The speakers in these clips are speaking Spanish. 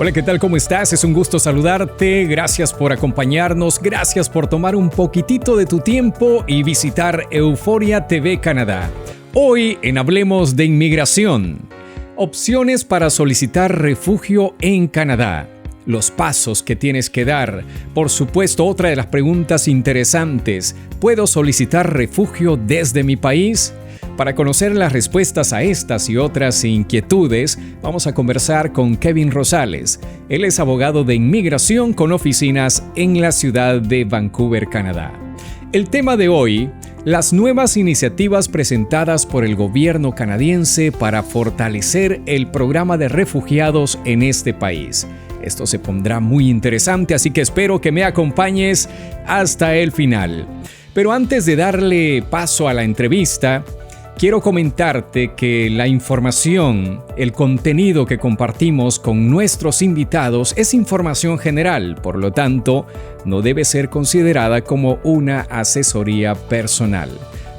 Hola, ¿qué tal? ¿Cómo estás? Es un gusto saludarte. Gracias por acompañarnos. Gracias por tomar un poquitito de tu tiempo y visitar Euforia TV Canadá. Hoy en Hablemos de Inmigración. Opciones para solicitar refugio en Canadá. Los pasos que tienes que dar. Por supuesto, otra de las preguntas interesantes. ¿Puedo solicitar refugio desde mi país? Para conocer las respuestas a estas y otras inquietudes, vamos a conversar con Kevin Rosales. Él es abogado de inmigración con oficinas en la ciudad de Vancouver, Canadá. El tema de hoy, las nuevas iniciativas presentadas por el gobierno canadiense para fortalecer el programa de refugiados en este país. Esto se pondrá muy interesante, así que espero que me acompañes hasta el final. Pero antes de darle paso a la entrevista, quiero comentarte que la información, el contenido que compartimos con nuestros invitados es información general, por lo tanto, no debe ser considerada como una asesoría personal.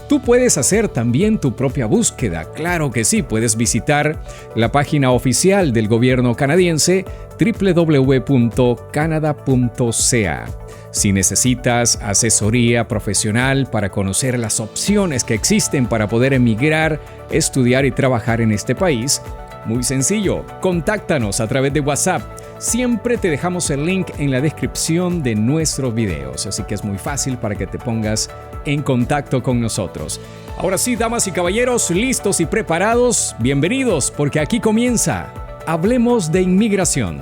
Tú puedes hacer también tu propia búsqueda, claro que sí, puedes visitar la página oficial del gobierno canadiense www.canada.ca. Si necesitas asesoría profesional para conocer las opciones que existen para poder emigrar, estudiar y trabajar en este país, muy sencillo, contáctanos a través de WhatsApp. Siempre te dejamos el link en la descripción de nuestros videos, así que es muy fácil para que te pongas en contacto con nosotros. Ahora sí, damas y caballeros, listos y preparados, bienvenidos, porque aquí comienza Hablemos de Inmigración.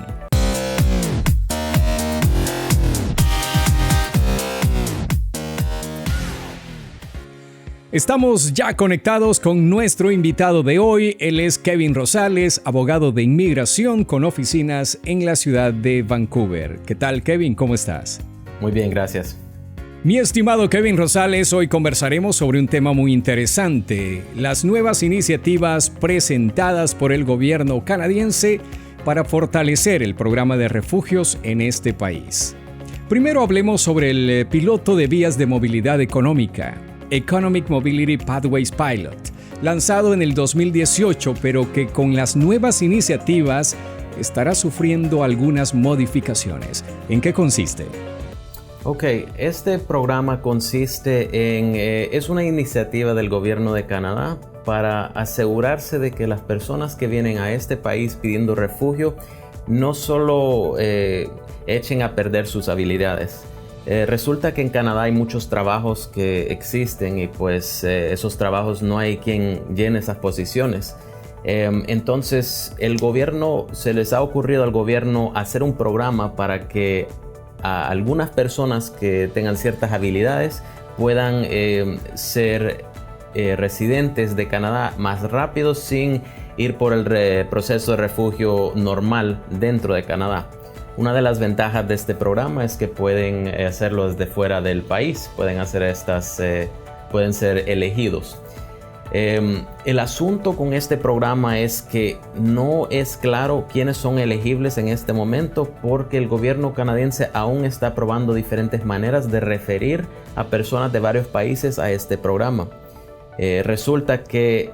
Estamos ya conectados con nuestro invitado de hoy. Él es Kevin Rosales, abogado de inmigración con oficinas en la ciudad de Vancouver. ¿Qué tal, Kevin? ¿Cómo estás? Muy bien, gracias. Mi estimado Kevin Rosales, hoy conversaremos sobre un tema muy interesante: las nuevas iniciativas presentadas por el gobierno canadiense para fortalecer el programa de refugios en este país. Primero hablemos sobre el piloto de vías de movilidad económica, Economic Mobility Pathways Pilot, lanzado en el 2018, pero que con las nuevas iniciativas estará sufriendo algunas modificaciones. ¿En qué consiste? Ok, este programa consiste en, es una iniciativa del gobierno de Canadá para asegurarse de que las personas que vienen a este país pidiendo refugio no solo echen a perder sus habilidades. Resulta que en Canadá hay muchos trabajos que existen y pues esos trabajos no hay quien llene esas posiciones. Entonces se les ha ocurrido al gobierno hacer un programa para que a algunas personas que tengan ciertas habilidades puedan ser residentes de Canadá más rápido sin ir por el proceso de refugio normal dentro de Canadá. Una de las ventajas de este programa es que pueden hacerlo desde fuera del país, pueden ser elegidos. El asunto con este programa es que no es claro quiénes son elegibles en este momento porque el gobierno canadiense aún está probando diferentes maneras de referir a personas de varios países a este programa. Resulta que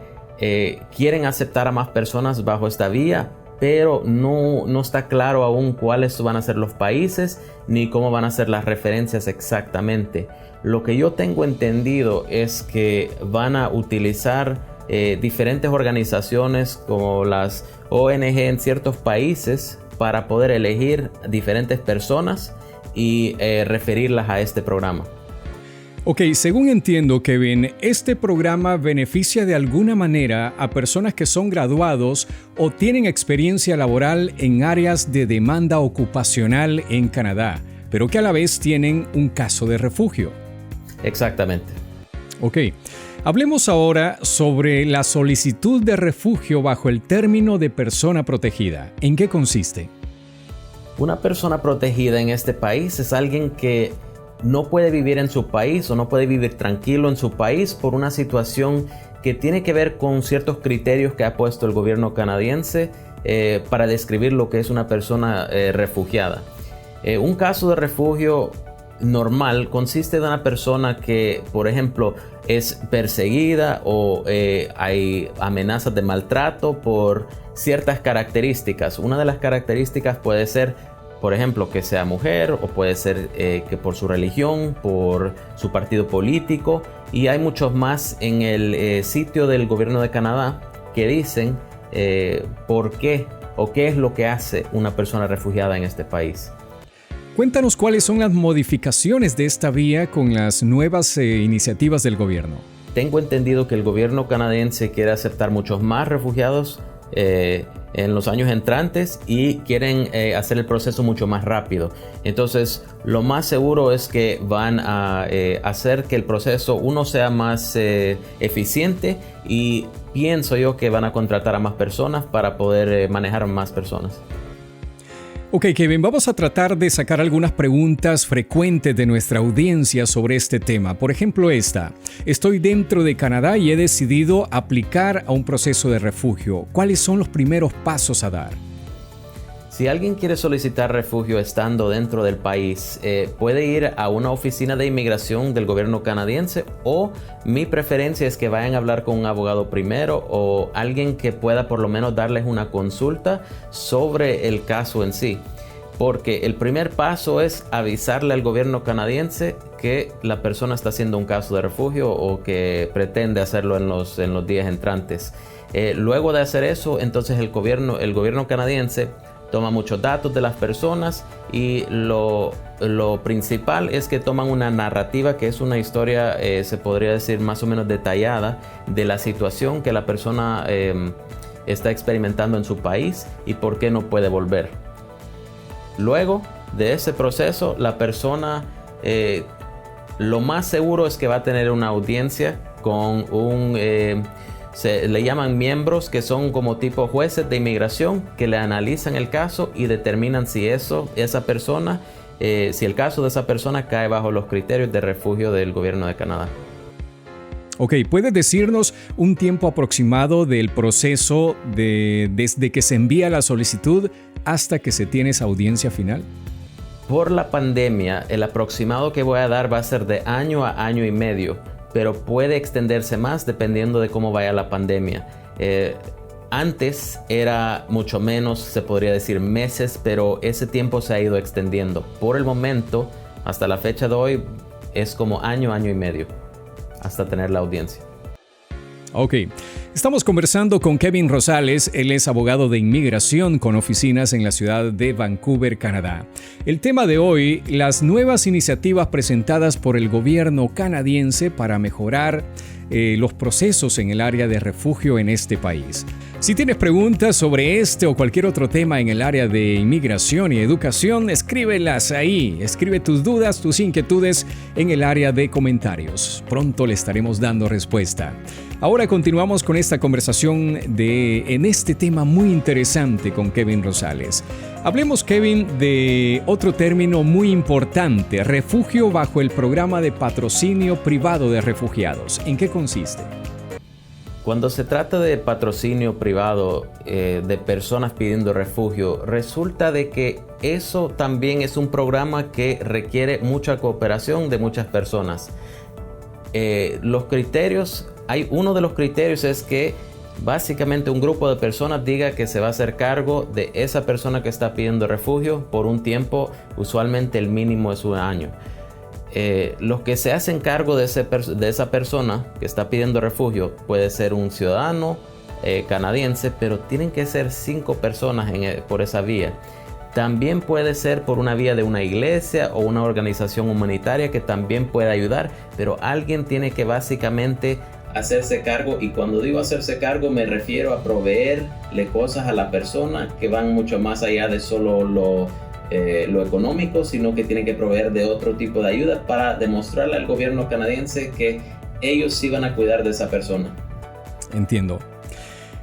quieren aceptar a más personas bajo esta vía, pero no está claro aún cuáles van a ser los países ni cómo van a ser las referencias exactamente. Lo que yo tengo entendido es que van a utilizar diferentes organizaciones como las ONG en ciertos países para poder elegir diferentes personas y referirlas a este programa. Ok, según entiendo, Kevin, este programa beneficia de alguna manera a personas que son graduados o tienen experiencia laboral en áreas de demanda ocupacional en Canadá, pero que a la vez tienen un caso de refugio. Exactamente. Ok, hablemos ahora sobre la solicitud de refugio bajo el término de persona protegida. ¿En qué consiste? Una persona protegida en este país es alguien que no puede vivir en su país o no puede vivir tranquilo en su país por una situación que tiene que ver con ciertos criterios que ha puesto el gobierno canadiense para describir lo que es una persona refugiada. Un caso de refugio normal consiste de una persona que, por ejemplo, es perseguida o hay amenazas de maltrato por ciertas características. Una de las características puede ser, por ejemplo, que sea mujer, o puede ser que por su religión, por su partido político, y hay muchos más en el sitio del gobierno de Canadá que dicen por qué o qué es lo que hace una persona refugiada en este país. Cuéntanos cuáles son las modificaciones de esta vía con las nuevas iniciativas del gobierno. Tengo entendido que el gobierno canadiense quiere aceptar muchos más refugiados en los años entrantes y quieren hacer el proceso mucho más rápido. Entonces, lo más seguro es que van a hacer que el proceso sea más eficiente, y pienso yo que van a contratar a más personas para poder manejar más personas. Ok, Kevin, vamos a tratar de sacar algunas preguntas frecuentes de nuestra audiencia sobre este tema. Por ejemplo, esta. Estoy dentro de Canadá y he decidido aplicar a un proceso de refugio. ¿Cuáles son los primeros pasos a dar? Si alguien quiere solicitar refugio estando dentro del país, puede ir a una oficina de inmigración del gobierno canadiense, o mi preferencia es que vayan a hablar con un abogado primero o alguien que pueda por lo menos darles una consulta sobre el caso en sí. Porque el primer paso es avisarle al gobierno canadiense que la persona está haciendo un caso de refugio o que pretende hacerlo en los días entrantes. Luego de hacer eso, entonces el gobierno canadiense toma muchos datos de las personas, y lo principal es que toman una narrativa que es una historia, se podría decir más o menos detallada, de la situación que la persona está experimentando en su país y por qué no puede volver. Luego de ese proceso, la persona lo más seguro es que va a tener una audiencia con se le llaman miembros, que son como tipo jueces de inmigración, que le analizan el caso y determinan si el caso de esa persona cae bajo los criterios de refugio del gobierno de Canadá. Ok, ¿puedes decirnos un tiempo aproximado del proceso desde que se envía la solicitud hasta que se tiene esa audiencia final? Por la pandemia, el aproximado que voy a dar va a ser de año a año y medio, pero puede extenderse más dependiendo de cómo vaya la pandemia. Antes era mucho menos, se podría decir meses, pero ese tiempo se ha ido extendiendo. Por el momento, hasta la fecha de hoy, es como año y medio, hasta tener la audiencia. Ok, estamos conversando con Kevin Rosales. Él es abogado de inmigración con oficinas en la ciudad de Vancouver, Canadá. El tema de hoy, las nuevas iniciativas presentadas por el gobierno canadiense para mejorar los procesos en el área de refugio en este país. Si tienes preguntas sobre este o cualquier otro tema en el área de inmigración y educación, escríbelas ahí. Escribe tus dudas, tus inquietudes en el área de comentarios. Pronto le estaremos dando respuesta. Ahora continuamos con esta conversación en este tema muy interesante con Kevin Rosales. Hablemos, Kevin, de otro término muy importante: refugio bajo el programa de patrocinio privado de refugiados. ¿En qué consiste? Cuando se trata de patrocinio privado de personas pidiendo refugio, resulta de que eso también es un programa que requiere mucha cooperación de muchas personas. Uno de los criterios es que básicamente un grupo de personas diga que se va a hacer cargo de esa persona que está pidiendo refugio por un tiempo, usualmente el mínimo es un año. Los que se hacen cargo de esa persona que está pidiendo refugio puede ser un ciudadano canadiense, pero tienen que ser 5 personas por esa vía. También puede ser por una vía de una iglesia o una organización humanitaria que también puede ayudar, pero alguien tiene que básicamente hacerse cargo, y cuando digo hacerse cargo me refiero a proveerle cosas a la persona que van mucho más allá de solo lo económico, sino que tienen que proveer de otro tipo de ayuda para demostrarle al gobierno canadiense que ellos sí van a cuidar de esa persona. Entiendo.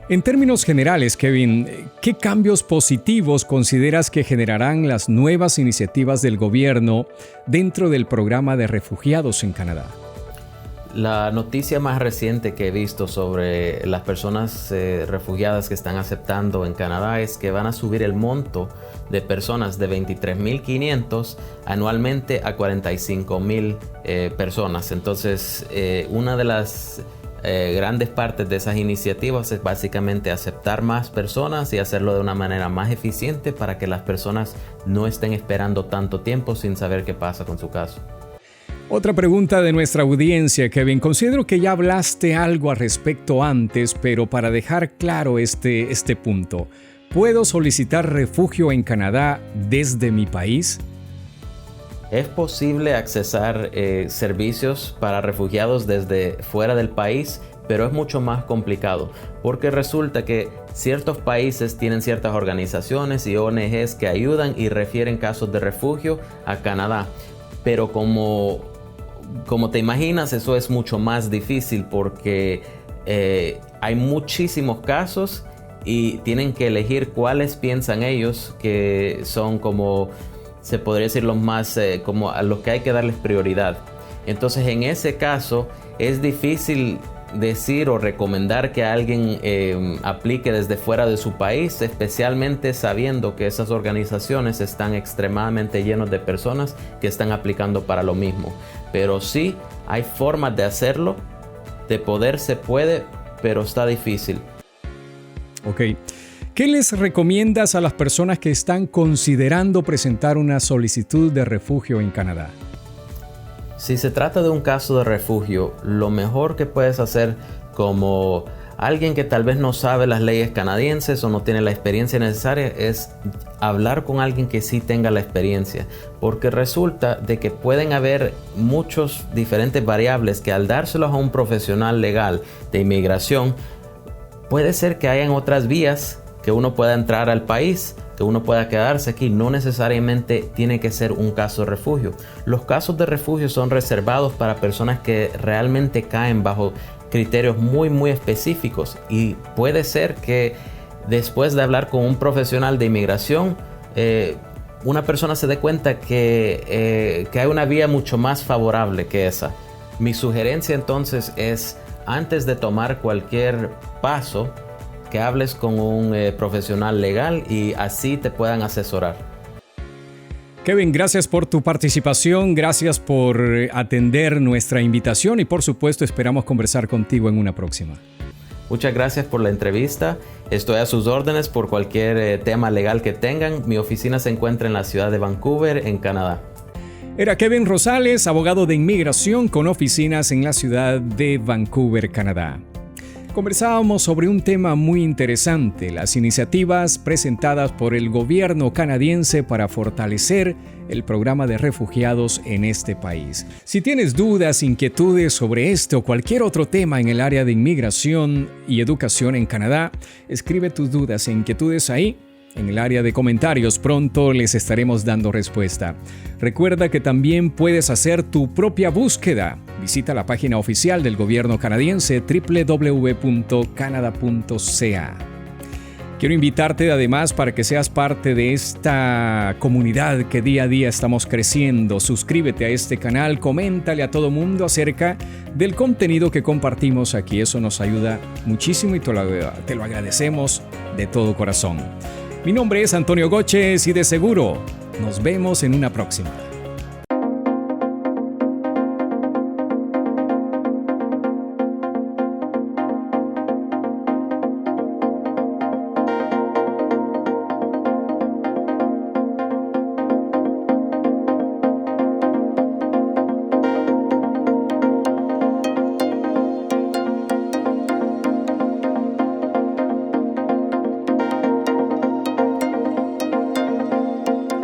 En términos generales, Kevin, ¿qué cambios positivos consideras que generarán las nuevas iniciativas del gobierno dentro del programa de refugiados en Canadá? La noticia más reciente que he visto sobre las personas refugiadas que están aceptando en Canadá es que van a subir el monto de personas de 23.500 anualmente a 45.000 personas. Entonces, una de las grandes partes de esas iniciativas es básicamente aceptar más personas y hacerlo de una manera más eficiente para que las personas no estén esperando tanto tiempo sin saber qué pasa con su caso. Otra pregunta de nuestra audiencia, Kevin. Considero que ya hablaste algo al respecto antes, pero para dejar claro este punto, ¿puedo solicitar refugio en Canadá desde mi país? Es posible accesar servicios para refugiados desde fuera del país, pero es mucho más complicado, porque resulta que ciertos países tienen ciertas organizaciones y ONGs que ayudan y refieren casos de refugio a Canadá, pero como te imaginas, eso es mucho más difícil porque hay muchísimos casos y tienen que elegir cuáles piensan ellos que son, como se podría decir, los más como a los que hay que darles prioridad. Entonces, en ese caso es difícil decir o recomendar que alguien aplique desde fuera de su país, especialmente sabiendo que esas organizaciones están extremadamente llenas de personas que están aplicando para lo mismo. Pero sí, hay formas de hacerlo, de poder se puede, pero está difícil. Ok. ¿Qué les recomiendas a las personas que están considerando presentar una solicitud de refugio en Canadá? Si se trata de un caso de refugio, lo mejor que puedes hacer como alguien que tal vez no sabe las leyes canadienses o no tiene la experiencia necesaria es hablar con alguien que sí tenga la experiencia, porque resulta de que pueden haber muchos diferentes variables que al dárselos a un profesional legal de inmigración, puede ser que hayan otras vías que uno pueda entrar al país, que uno pueda quedarse aquí. No necesariamente tiene que ser un caso de refugio. Los casos de refugio son reservados para personas que realmente caen bajo criterios muy específicos, y puede ser que después de hablar con un profesional de inmigración, una persona se dé cuenta que hay una vía mucho más favorable que esa. Mi sugerencia entonces es, antes de tomar cualquier paso, que hables con un profesional legal y así te puedan asesorar. Kevin, gracias por tu participación, gracias por atender nuestra invitación y por supuesto esperamos conversar contigo en una próxima. Muchas gracias por la entrevista. Estoy a sus órdenes por cualquier tema legal que tengan. Mi oficina se encuentra en la ciudad de Vancouver, en Canadá. Era Kevin Rosales, abogado de inmigración con oficinas en la ciudad de Vancouver, Canadá. Conversábamos sobre un tema muy interesante, las iniciativas presentadas por el gobierno canadiense para fortalecer el programa de refugiados en este país. Si tienes dudas, inquietudes sobre este o cualquier otro tema en el área de inmigración y educación en Canadá, escribe tus dudas e inquietudes ahí en el área de comentarios. Pronto les estaremos dando respuesta. Recuerda que también puedes hacer tu propia búsqueda. Visita la página oficial del gobierno canadiense www.canada.ca. Quiero invitarte además para que seas parte de esta comunidad que día a día estamos creciendo. Suscríbete a este canal, coméntale a todo mundo acerca del contenido que compartimos aquí. Eso nos ayuda muchísimo y te lo agradecemos de todo corazón. Mi nombre es Antonio Goches y de seguro nos vemos en una próxima.